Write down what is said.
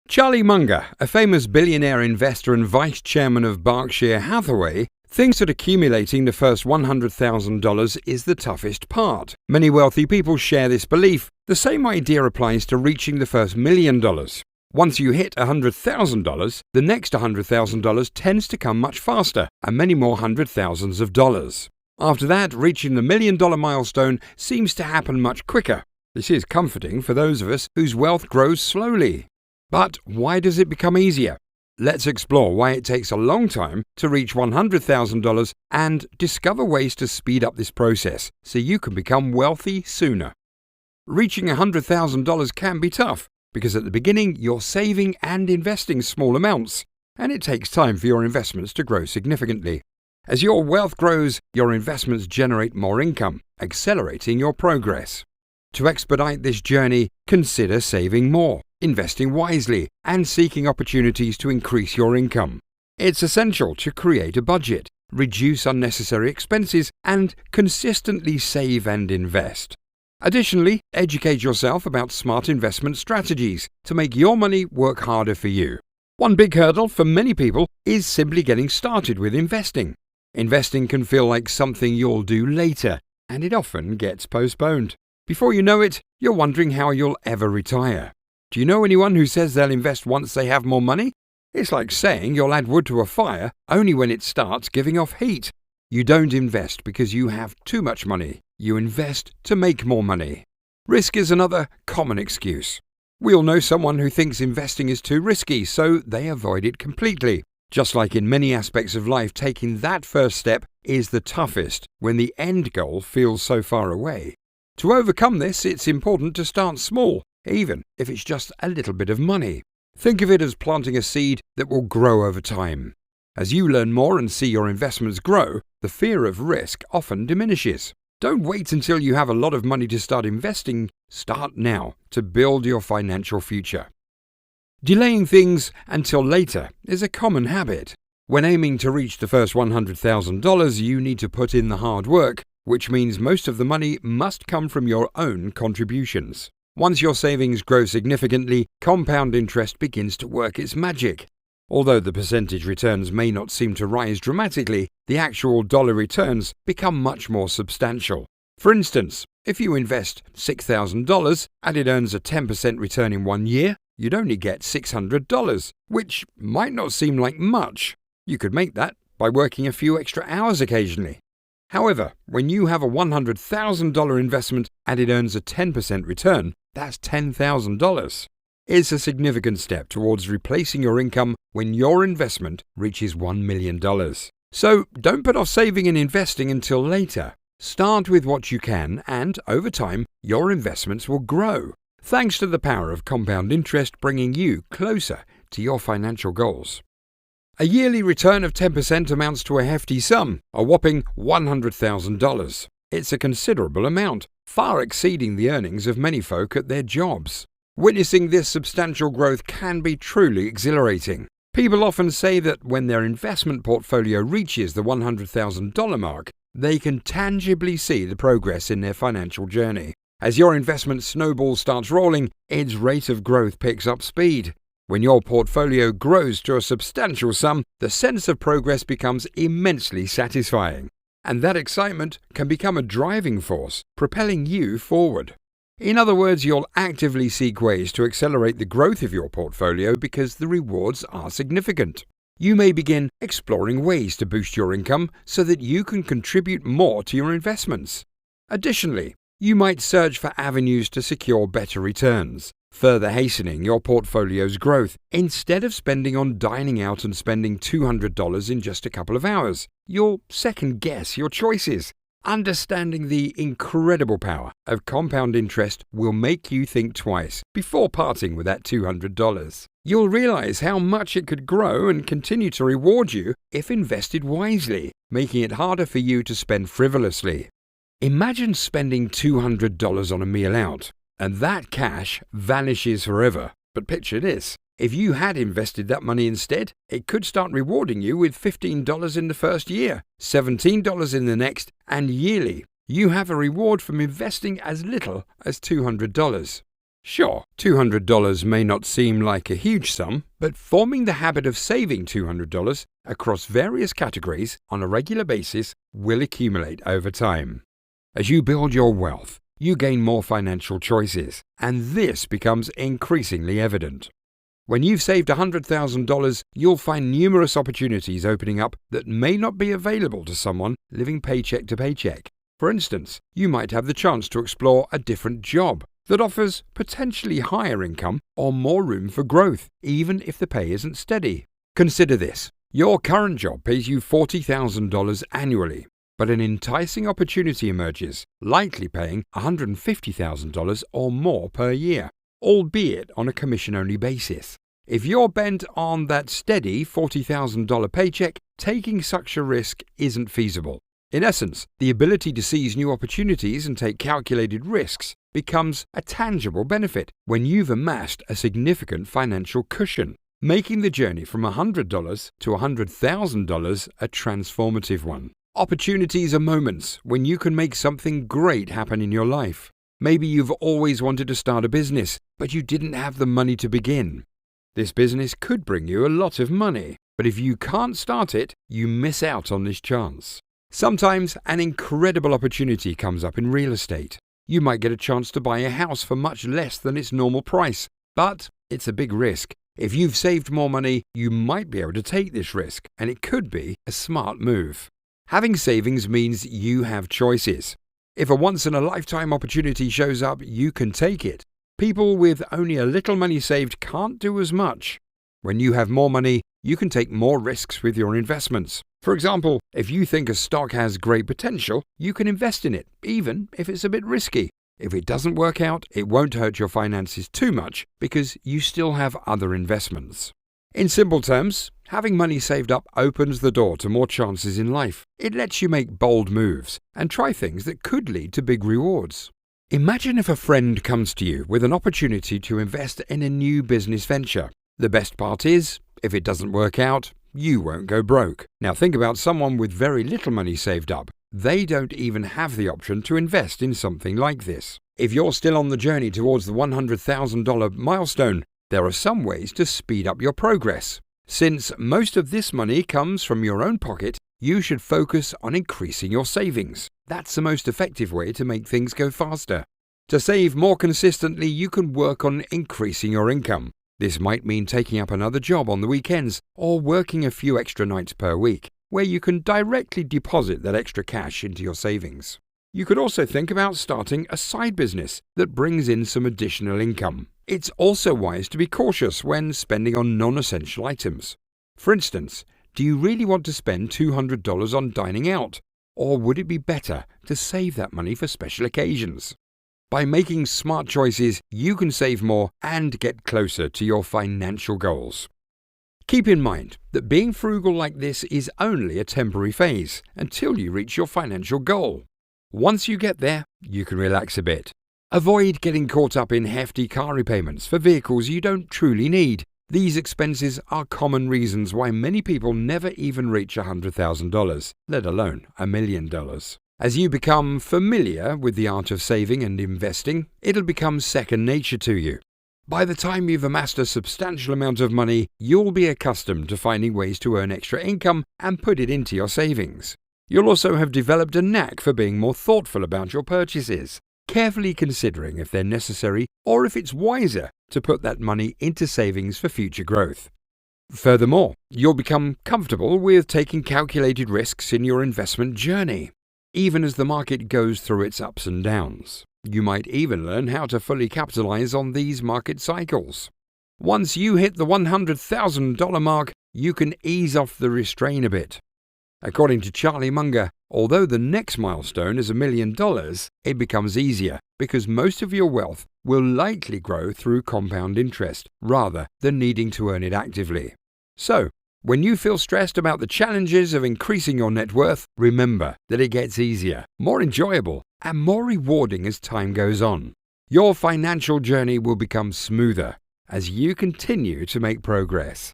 Charlie Munger, a famous billionaire investor and vice chairman of Berkshire Hathaway, thinks that accumulating the first $100,000 is the toughest part. Many wealthy people share this belief. The same idea applies to reaching the first $1 million. Once you hit $100,000, the next $100,000 tends to come much faster, and many more hundred thousands of dollars. After that, reaching the $1 million milestone seems to happen much quicker. This is comforting for those of us whose wealth grows slowly. But why does it become easier? Let's explore why it takes a long time to reach $100,000 and discover ways to speed up this process so you can become wealthy sooner. Reaching $100,000 can be tough because at the beginning you're saving and investing small amounts, and it takes time for your investments to grow significantly. As your wealth grows, your investments generate more income, accelerating your progress. To expedite this journey, consider saving more, investing wisely, and seeking opportunities to increase your income. It's essential to create a budget, reduce unnecessary expenses, and consistently save and invest. Additionally, educate yourself about smart investment strategies to make your money work harder for you. One big hurdle for many people is simply getting started with investing. Investing can feel like something you'll do later, and it often gets postponed. Before you know it, you're wondering how you'll ever retire. Do you know anyone who says they'll invest once they have more money? It's like saying you'll add wood to a fire only when it starts giving off heat. You don't invest because you have too much money. You invest to make more money. Risk is another common excuse. We all know someone who thinks investing is too risky, so they avoid it completely. Just like in many aspects of life, taking that first step is the toughest when the end goal feels so far away. To overcome this, it's important to start small, even if it's just a little bit of money. Think of it as planting a seed that will grow over time. As you learn more and see your investments grow, the fear of risk often diminishes. Don't wait until you have a lot of money to start investing. Start now to build your financial future. Delaying things until later is a common habit. When aiming to reach the first $100,000, you need to put in the hard work, which means most of the money must come from your own contributions. Once your savings grow significantly, compound interest begins to work its magic. Although the percentage returns may not seem to rise dramatically, the actual dollar returns become much more substantial. For instance, if you invest $6,000 and it earns a 10% return in 1 year, you'd only get $600, which might not seem like much. You could make that by working a few extra hours occasionally. However, when you have a $100,000 investment and it earns a 10% return, that's $10,000. It's a significant step towards replacing your income when your investment reaches $1 million. So don't put off saving and investing until later. Start with what you can, and over time, your investments will grow, thanks to the power of compound interest bringing you closer to your financial goals. A yearly return of 10% amounts to a hefty sum, a whopping $100,000. It's a considerable amount, far exceeding the earnings of many folk at their jobs. Witnessing this substantial growth can be truly exhilarating. People often say that when their investment portfolio reaches the $100,000 mark, they can tangibly see the progress in their financial journey. As your investment snowball starts rolling, its rate of growth picks up speed. When your portfolio grows to a substantial sum, the sense of progress becomes immensely satisfying, and that excitement can become a driving force, propelling you forward. In other words, you'll actively seek ways to accelerate the growth of your portfolio because the rewards are significant. You may begin exploring ways to boost your income so that you can contribute more to your investments. Additionally, you might search for avenues to secure better returns, further hastening your portfolio's growth. Instead of spending on dining out and spending $200 in just a couple of hours, you'll second-guess your choices. Understanding the incredible power of compound interest will make you think twice before parting with that $200. You'll realize how much it could grow and continue to reward you if invested wisely, making it harder for you to spend frivolously. Imagine spending $200 on a meal out, and that cash vanishes forever. But picture this. If you had invested that money instead, it could start rewarding you with $15 in the first year, $17 in the next, and yearly. You have a reward from investing as little as $200. Sure, $200 may not seem like a huge sum, but forming the habit of saving $200 across various categories on a regular basis will accumulate over time. As you build your wealth, you gain more financial choices, and this becomes increasingly evident. When you've saved $100,000, you'll find numerous opportunities opening up that may not be available to someone living paycheck to paycheck. For instance, you might have the chance to explore a different job that offers potentially higher income or more room for growth, even if the pay isn't steady. Consider this. Your current job pays you $40,000 annually, but an enticing opportunity emerges, likely paying $150,000 or more per year, albeit on a commission-only basis. If you're bent on that steady $40,000 paycheck, taking such a risk isn't feasible. In essence, the ability to seize new opportunities and take calculated risks becomes a tangible benefit when you've amassed a significant financial cushion, making the journey from $100 to $100,000 a transformative one. Opportunities are moments when you can make something great happen in your life. Maybe you've always wanted to start a business, but you didn't have the money to begin. This business could bring you a lot of money, but if you can't start it, you miss out on this chance. Sometimes an incredible opportunity comes up in real estate. You might get a chance to buy a house for much less than its normal price, but it's a big risk. If you've saved more money, you might be able to take this risk, and it could be a smart move. Having savings means you have choices. If a once-in-a-lifetime opportunity shows up, you can take it. People with only a little money saved can't do as much. When you have more money, you can take more risks with your investments. For example, if you think a stock has great potential, you can invest in it, even if it's a bit risky. If it doesn't work out, it won't hurt your finances too much because you still have other investments. In simple terms, having money saved up opens the door to more chances in life. It lets you make bold moves and try things that could lead to big rewards. Imagine if a friend comes to you with an opportunity to invest in a new business venture. The best part is, if it doesn't work out, you won't go broke. Now think about someone with very little money saved up. They don't even have the option to invest in something like this. If you're still on the journey towards the $100,000 milestone, there are some ways to speed up your progress. Since most of this money comes from your own pocket, you should focus on increasing your savings. That's the most effective way to make things go faster. To save more consistently, you can work on increasing your income. This might mean taking up another job on the weekends or working a few extra nights per week, where you can directly deposit that extra cash into your savings. You could also think about starting a side business that brings in some additional income. It's also wise to be cautious when spending on non-essential items. For instance, do you really want to spend $200 on dining out? Or would it be better to save that money for special occasions? By making smart choices, you can save more and get closer to your financial goals. Keep in mind that being frugal like this is only a temporary phase until you reach your financial goal. Once you get there, you can relax a bit. Avoid getting caught up in hefty car repayments for vehicles you don't truly need. These expenses are common reasons why many people never even reach $100,000, let alone $1 million. As you become familiar with the art of saving and investing, it'll become second nature to you. By the time you've amassed a substantial amount of money, you'll be accustomed to finding ways to earn extra income and put it into your savings. You'll also have developed a knack for being more thoughtful about your purchases, carefully considering if they're necessary or if it's wiser to put that money into savings for future growth. Furthermore, you'll become comfortable with taking calculated risks in your investment journey, even as the market goes through its ups and downs. You might even learn how to fully capitalize on these market cycles. Once you hit the $100,000 mark, you can ease off the restraint a bit. According to Charlie Munger, although the next milestone is $1 million, it becomes easier because most of your wealth will likely grow through compound interest rather than needing to earn it actively. So, when you feel stressed about the challenges of increasing your net worth, remember that it gets easier, more enjoyable, and more rewarding as time goes on. Your financial journey will become smoother as you continue to make progress.